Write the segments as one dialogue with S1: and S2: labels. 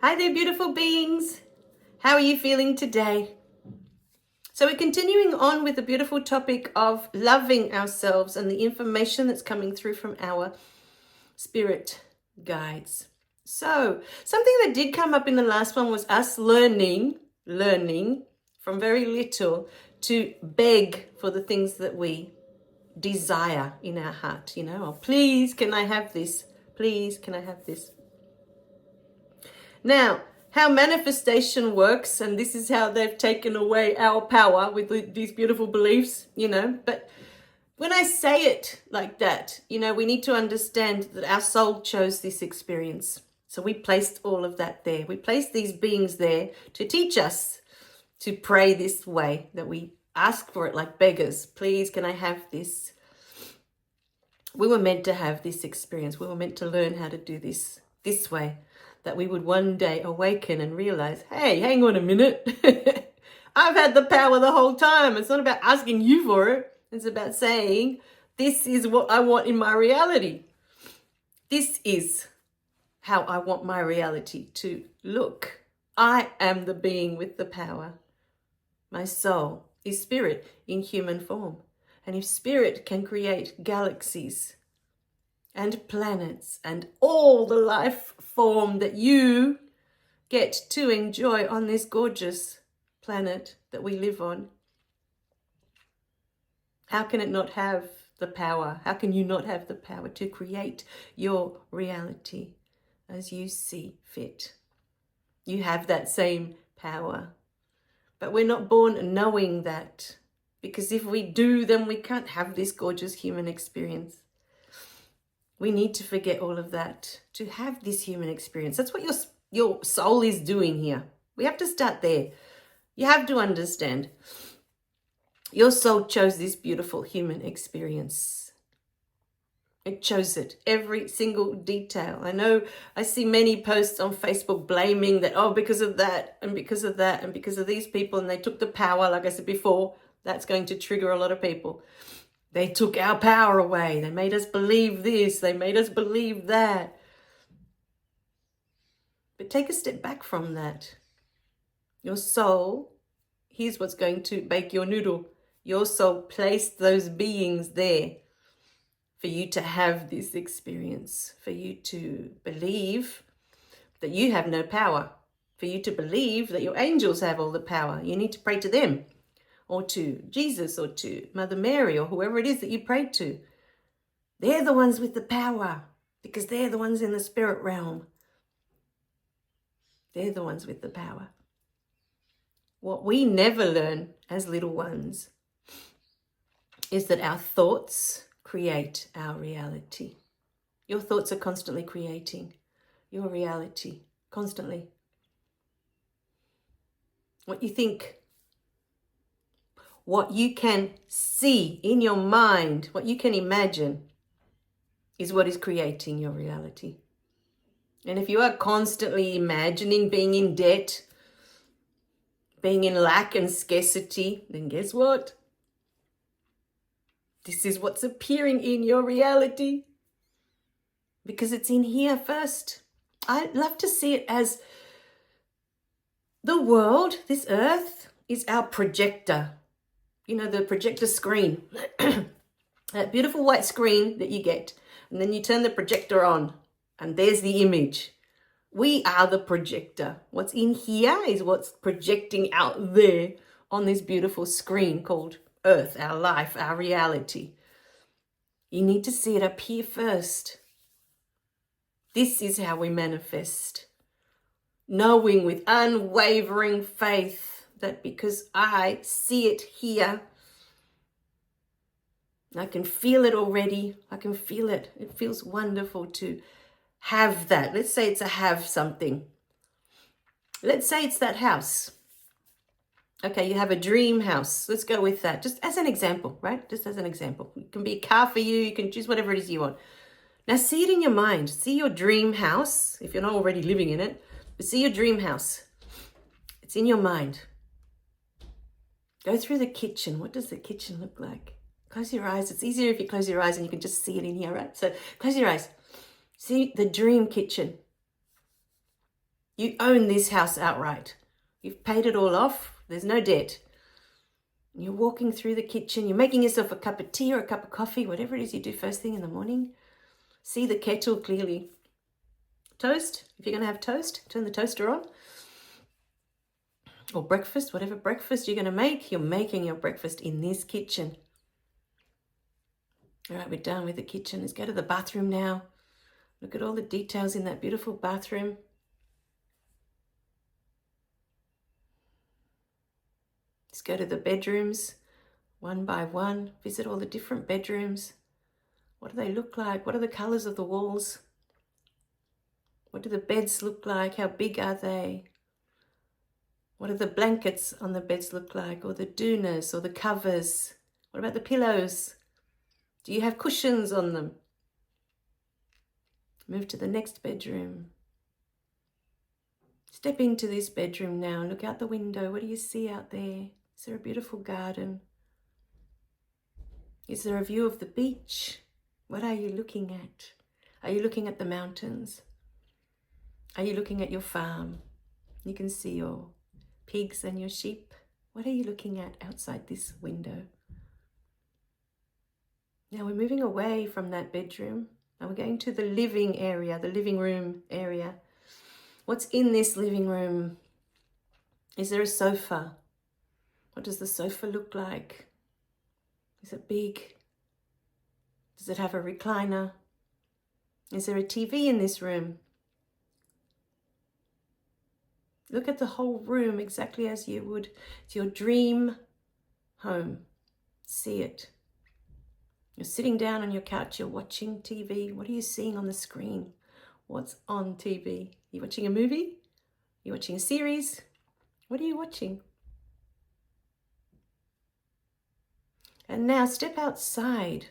S1: Hi there, beautiful beings. How are you feeling today? So we're continuing on with the beautiful topic of loving ourselves and the information that's coming through from our spirit guides. So something that did come up in the last one was us learning from very little to beg for the things that we desire in our heart, oh, please, can I have this? Please, can I have this? Now, how manifestation works, and this is how they've taken away our power with these beautiful beliefs, but when I say it like that, we need to understand that our soul chose this experience. So we placed all of that there. We placed these beings there to teach us to pray this way, that we ask for it like beggars. Please, can I have this? We were meant to have this experience. We were meant to learn how to do this way, that we would one day awaken and realize, hey, hang on a minute. I've had the power the whole time. It's not about asking you for it. It's about saying, this is what I want in my reality. This is how I want my reality to look. I am the being with the power. My soul is spirit in human form. And if spirit can create galaxies and planets and all the life form that you get to enjoy on this gorgeous planet that we live on, how can it not have the power? How can you not have the power to create your reality as you see fit? You have that same power. But we're not born knowing that, because if we do, then we can't have this gorgeous human experience. We need to forget all of that to have this human experience. That's what your soul is doing here. We have to start there. You have to understand. Your soul chose this beautiful human experience. It chose it, every single detail. I know I see many posts on Facebook blaming that, oh, because of that, and because of that, and because of these people, and they took the power, like I said before. That's going to trigger a lot of people. They took our power away. They made us believe this. They made us believe that. But take a step back from that. Your soul, here's what's going to bake your noodle. Your soul placed those beings there for you to have this experience, for you to believe that you have no power, for you to believe that your angels have all the power. You need to pray to them, or to Jesus, or to Mother Mary, or whoever it is that you pray to. They're the ones with the power, because they're the ones in the spirit realm. They're the ones with the power. What we never learn as little ones is that our thoughts create our reality. Your thoughts are constantly creating your reality, constantly. What you think, what you can see in your mind, what you can imagine is what is creating your reality. And if you are constantly imagining being in debt, being in lack and scarcity, then guess what? This is what's appearing in your reality, because it's in here first. I love to see it as the world, this earth, is our projector. The projector screen, that beautiful white screen that you get, and then you turn the projector on, and there's the image. We are the projector. What's in here is what's projecting out there on this beautiful screen called Earth, our life, our reality. You need to see it up here first. This is how we manifest. Knowing with unwavering faith that because I see it here, I can feel it already. I can feel it. It feels wonderful to have that. Let's say it's a have something. Let's say it's that house. Okay, you have a dream house. Let's go with that. Just as an example, right? Just as an example. It can be a car for you. You can choose whatever it is you want. Now see it in your mind. See your dream house, if you're not already living in it. But see your dream house. It's in your mind. Go through the kitchen. What does the kitchen look like? Close your eyes. It's easier if you close your eyes and you can just see it in here, right? So close your eyes. See the dream kitchen. You own this house outright. You've paid it all off. There's no debt. You're walking through the kitchen. You're making yourself a cup of tea or a cup of coffee, whatever it is you do first thing in the morning. See the kettle clearly. Toast, if you're going to have toast, turn the toaster on. Or breakfast, whatever breakfast you're going to make, you're making your breakfast in this kitchen. All right, we're done with the kitchen. Let's go to the bathroom now. Look at all the details in that beautiful bathroom. Let's go to the bedrooms, one by one. Visit all the different bedrooms. What do they look like? What are the colors of the walls? What do the beds look like? How big are they? What do the blankets on the beds look like? Or the doonas or the covers? What about the pillows? Do you have cushions on them? Move to the next bedroom. Step into this bedroom now and look out the window. What do you see out there? Is there a beautiful garden? Is there a view of the beach? What are you looking at? Are you looking at the mountains? Are you looking at your farm? You can see your pigs and your sheep. What are you looking at outside this window? Now we're moving away from that bedroom and we're going to the living area, the living room area. What's in this living room? Is there a sofa? What does the sofa look like? Is it big? Does it have a recliner? Is there a TV in this room? Look at the whole room exactly as you would. It's your dream home. See it. You're sitting down on your couch, you're watching TV. What are you seeing on the screen? What's on TV? You watching a movie? You watching a series? What are you watching? And now step outside.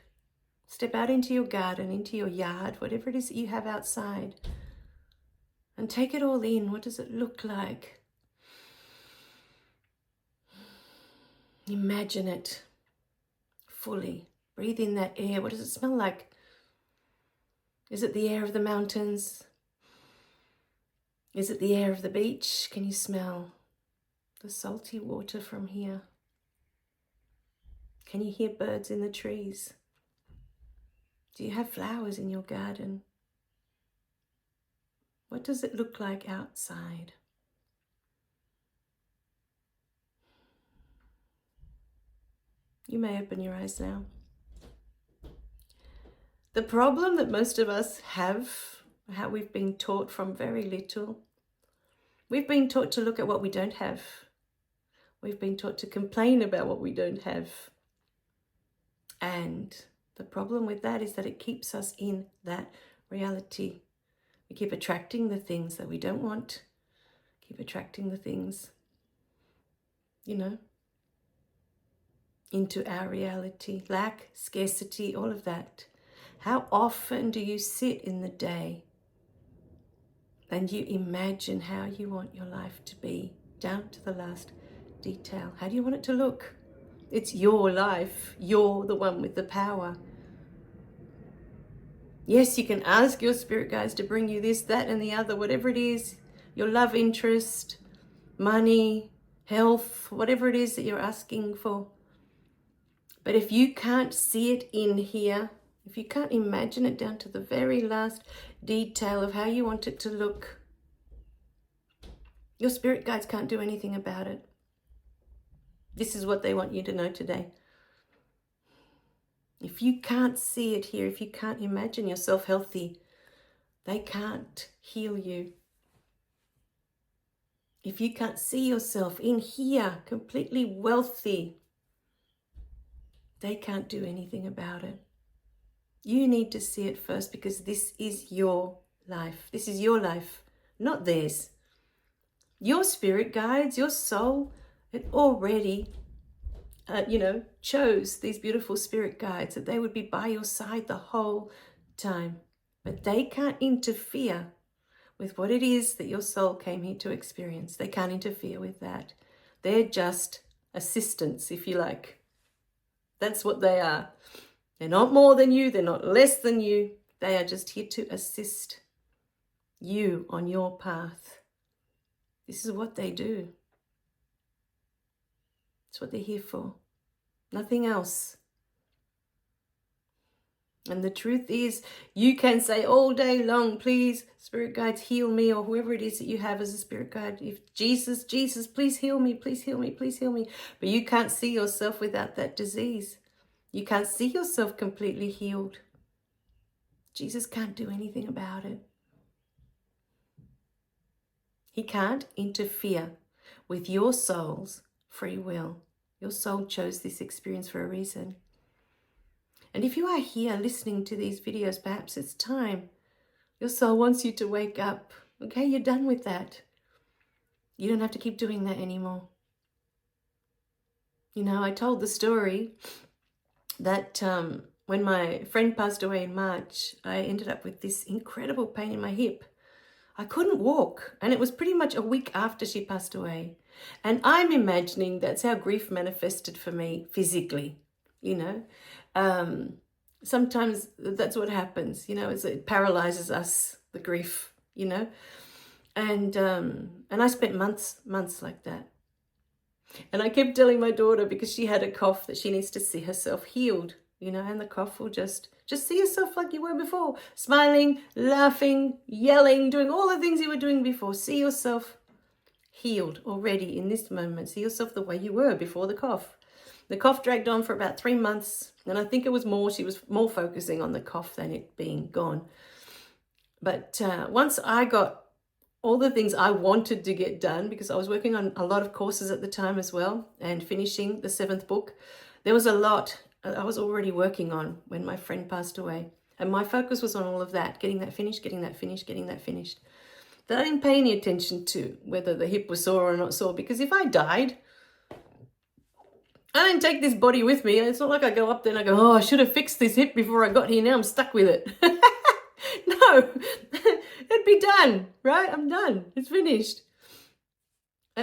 S1: Step out into your garden, into your yard, whatever it is that you have outside. And take it all in. What does it look like? Imagine it fully. Breathe in that air. What does it smell like? Is it the air of the mountains? Is it the air of the beach? Can you smell the salty water from here? Can you hear birds in the trees? Do you have flowers in your garden? What does it look like outside? You may open your eyes now. The problem that most of us have, how we've been taught from very little, we've been taught to look at what we don't have. We've been taught to complain about what we don't have. And the problem with that is that it keeps us in that reality. We keep attracting the things that we don't want. Keep attracting the things, into our reality. Lack, scarcity, all of that. How often do you sit in the day and you imagine how you want your life to be, down to the last detail? How do you want it to look? It's your life. You're the one with the power. Yes, you can ask your spirit guides to bring you this, that, and the other, whatever it is, your love interest, money, health, whatever it is that you're asking for. But if you can't see it in here, if you can't imagine it down to the very last detail of how you want it to look, your spirit guides can't do anything about it. This is what they want you to know today. If you can't see it here, if you can't imagine yourself healthy, they can't heal you. If you can't see yourself in here completely wealthy, they can't do anything about it. You need to see it first because this is your life. This is your life, not theirs. Your spirit guides, your soul, it already chose these beautiful spirit guides that they would be by your side the whole time. But they can't interfere with what it is that your soul came here to experience. They can't interfere with that. They're just assistants, if you like. That's what they are. They're not more than you. They're not less than you. They are just here to assist you on your path. This is what they do. It's what they're here for. Nothing else. And the truth is, you can say all day long, please, spirit guides, heal me, or whoever it is that you have as a spirit guide. If Jesus, please heal me, please heal me, please heal me. But you can't see yourself without that disease. You can't see yourself completely healed. Jesus can't do anything about it. He can't interfere with your soul's free will. Your soul chose this experience for a reason. And if you are here listening to these videos, perhaps it's time. Your soul wants you to wake up. Okay, you're done with that. You don't have to keep doing that anymore. You know, I told the story that when my friend passed away in March, I ended up with this incredible pain in my hip. I couldn't walk, and it was pretty much a week after she passed away. And I'm imagining that's how grief manifested for me physically, you know. Sometimes that's what happens, you know, it paralyzes us, the grief, you know. And I spent months like that. And I kept telling my daughter, because she had a cough, that she needs to see herself healed, you know, and the cough will just see yourself like you were before, smiling, laughing, yelling, doing all the things you were doing before. See yourself healed already in this moment. See yourself the way you were before the cough. The cough dragged on for about 3 months, and I think she was more focusing on the cough than it being gone. But once I got all the things I wanted to get done, because I was working on a lot of courses at the time as well, and finishing the 7th book, there was a lot I was already working on when my friend passed away. And my focus was on all of that, getting that finished, getting that finished, getting that finished. That I didn't pay any attention to whether the hip was sore or not sore, because if I died, I don't take this body with me. It's not like I go up there and I go, oh, I should have fixed this hip before I got here. Now I'm stuck with it. No, it'd be done, right? I'm done. It's finished.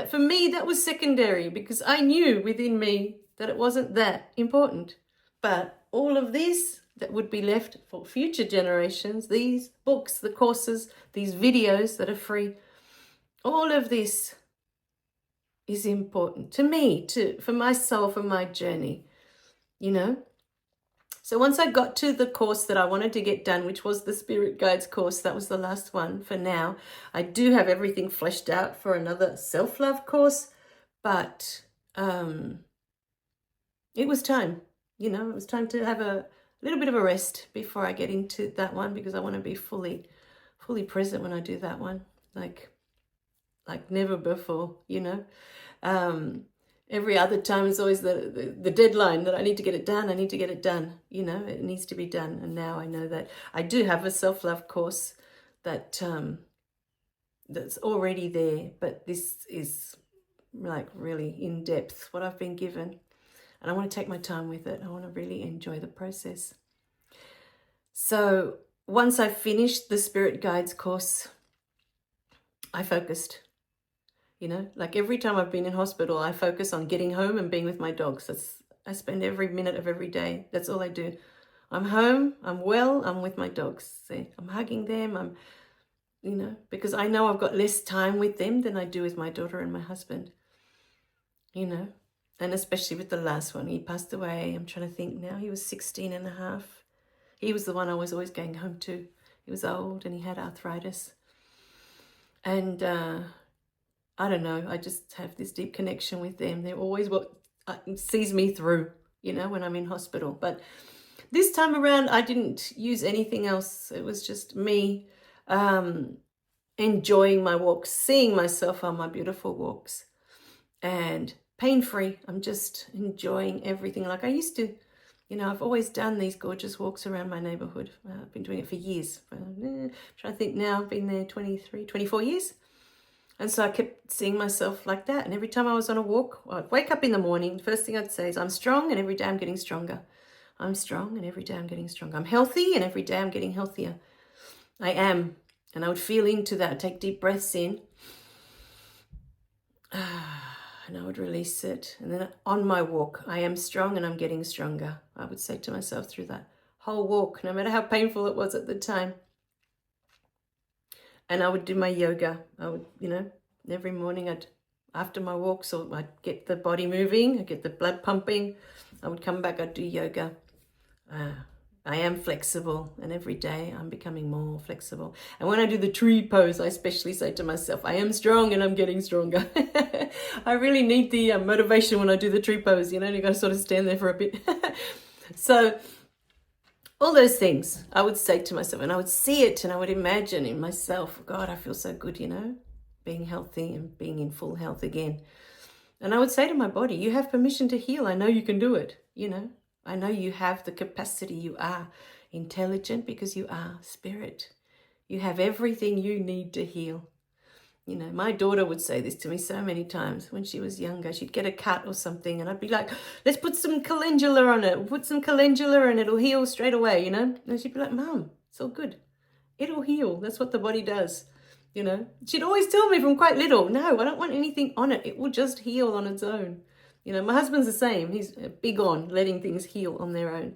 S1: For me, that was secondary, because I knew within me that it wasn't that important. But all of this that would be left for future generations, these books, the courses, these videos that are free, all of this is important to me, for my soul, for my journey, you know. So once I got to the course that I wanted to get done, which was the Spirit Guides course, that was the last one for now. I do have everything fleshed out for another self-love course, but it was time, you know, it was time to have a little bit of a rest before I get into that one, because I want to be fully present when I do that one, like never before, you know. Every other time is always the deadline that I need to get it done, you know, it needs to be done. And now I know that I do have a self-love course that that's already there, but this is like really in depth what I've been given, and I want to take my time with it. I want to really enjoy the process. So once I finished the Spirit Guides course, I focused. You know, like every time I've been in hospital, I focus on getting home and being with my dogs. I spend every minute of every day. That's all I do. I'm home, I'm well, I'm with my dogs. See, I'm hugging them, you know, because I know I've got less time with them than I do with my daughter and my husband, you know. And especially with the last one, he passed away. I'm trying to think now, he was 16 and a half. He was the one I was always going home to. He was old and he had arthritis. And I don't know, I just have this deep connection with them. They're always what sees me through, you know, when I'm in hospital. But this time around, I didn't use anything else. It was just me enjoying my walks, seeing myself on my beautiful walks, and pain-free. I'm just enjoying everything like I used to. You know, I've always done these gorgeous walks around my neighborhood. I've been doing it for years. I'm trying to think now, I've been there 24 years. And so I kept seeing myself like that. And every time I was on a walk, I'd wake up in the morning, the first thing I'd say is, I'm strong and every day I'm getting stronger. I'm strong and every day I'm getting stronger. I'm healthy and every day I'm getting healthier. I am. And I would feel into that. I'd take deep breaths in. And I would release it. And then on my walk, I am strong and I'm getting stronger. I would say to myself through that whole walk, no matter how painful it was at the time. And I would do my yoga. I would, you know, Every morning after my walks, or I'd get the body moving, I'd get the blood pumping, I would come back, I'd do yoga. I am flexible, and every day I'm becoming more flexible. And when I do the tree pose, I especially say to myself, I am strong and I'm getting stronger. I really need the motivation when I do the tree pose, you know, you got to sort of stand there for a bit. So all those things I would say to myself, and I would see it, and I would imagine in myself, God, I feel so good, you know, being healthy and being in full health again. And I would say to my body, you have permission to heal. I know you can do it, you know. I know you have the capacity. You are intelligent because you are spirit. You have everything you need to heal. You know, my daughter would say this to me so many times when she was younger. She'd get a cut or something and I'd be like, let's put some calendula on it. Put some calendula and it'll heal straight away, you know. And she'd be like, Mom, it's all good. It'll heal. That's what the body does. You know, she'd always tell me from quite little, no, I don't want anything on it. It will just heal on its own. You know, my husband's the same. He's big on letting things heal on their own.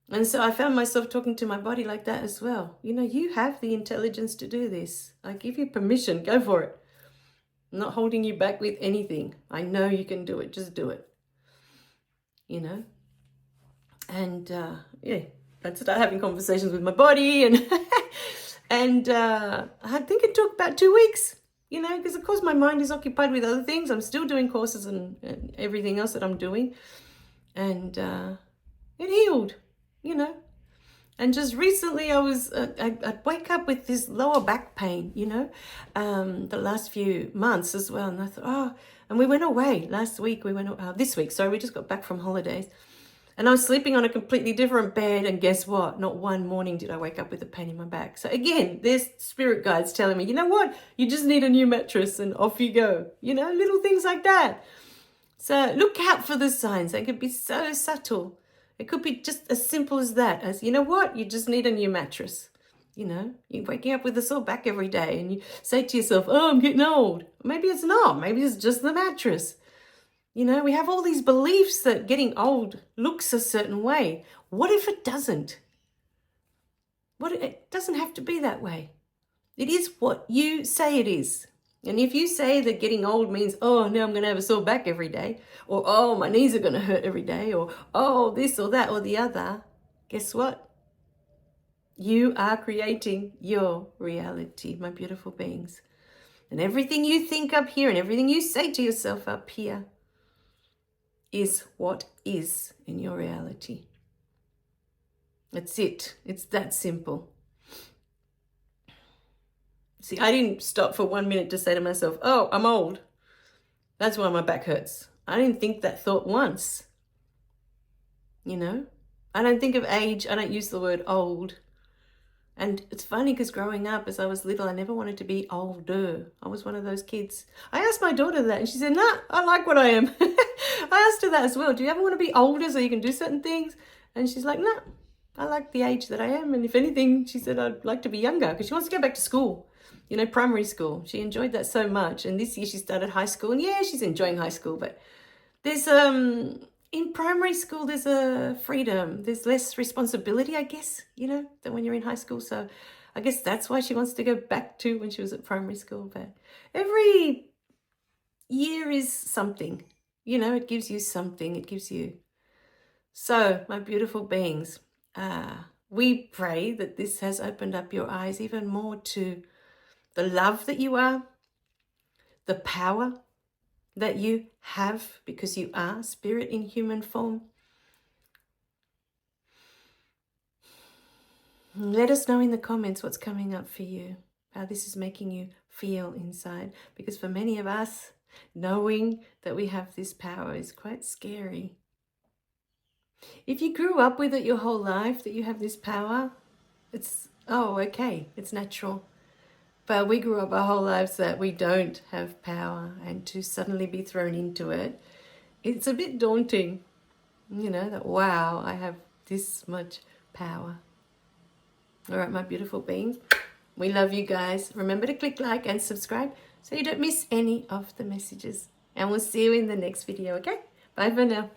S1: And so I found myself talking to my body like that as well. You know, you have the intelligence to do this. I give you permission. Go for it. I'm not holding you back with anything. I know you can do it. Just do it. You know? And yeah, I'd start having conversations with my body. And, and I think it took about 2 weeks. You know, because of course my mind is occupied with other things. I'm still doing courses and everything else that I'm doing. And it healed, you know. And just recently I'd wake up with this lower back pain, you know, the last few months as well. And I thought, and we went away last week. This week, sorry, we just got back from holidays. And I was sleeping on a completely different bed. And guess what? Not one morning did I wake up with a pain in my back. So again, there's spirit guides telling me, you know what? You just need a new mattress and off you go. You know, little things like that. So look out for the signs. They could be so subtle. It could be just as simple as that. As, you know what? You just need a new mattress. You know, you're waking up with a sore back every day. And you say to yourself, oh, I'm getting old. Maybe it's not. Maybe it's just the mattress. You know, we have all these beliefs that getting old looks a certain way. What if it doesn't? It doesn't have to be that way. It is what you say it is. And if you say that getting old means, oh, now I'm going to have a sore back every day, or oh, my knees are going to hurt every day, or oh, this or that or the other, guess what? You are creating your reality, my beautiful beings. And everything you think up here and everything you say to yourself up here is what is in your reality. That's it. It's that simple. See, I didn't stop for 1 minute to say to myself, oh, I'm old. That's why my back hurts. I didn't think that thought once. You know, I don't think of age. I don't use the word old. And it's funny because growing up as I was little, I never wanted to be older. I was one of those kids. I asked my daughter that and she said, nah, I like what I am. I asked her that as well. Do you ever want to be older so you can do certain things? And she's like, nah, I like the age that I am. And if anything, she said, I'd like to be younger because she wants to go back to school, you know, primary school. She enjoyed that so much. And this year she started high school. And yeah, she's enjoying high school. But there's, in primary school, there's a freedom. There's less responsibility, I guess, you know, than when you're in high school. So I guess that's why she wants to go back to when she was at primary school. But every year is something, you know, it gives you something. It gives you. So, my beautiful beings, we pray that this has opened up your eyes even more to the love that you are, the power that you have because you are spirit in human form. Let us know in the comments what's coming up for you, how this is making you feel inside. Because for many of us, knowing that we have this power is quite scary. If you grew up with it your whole life, that you have this power, it's, oh, okay, it's natural. But we grew up our whole lives that we don't have power, and to suddenly be thrown into it, it's a bit daunting, you know, that, wow, I have this much power. All right, my beautiful beings, we love you guys. Remember to click like and subscribe so you don't miss any of the messages. And we'll see you in the next video, okay? Bye for now.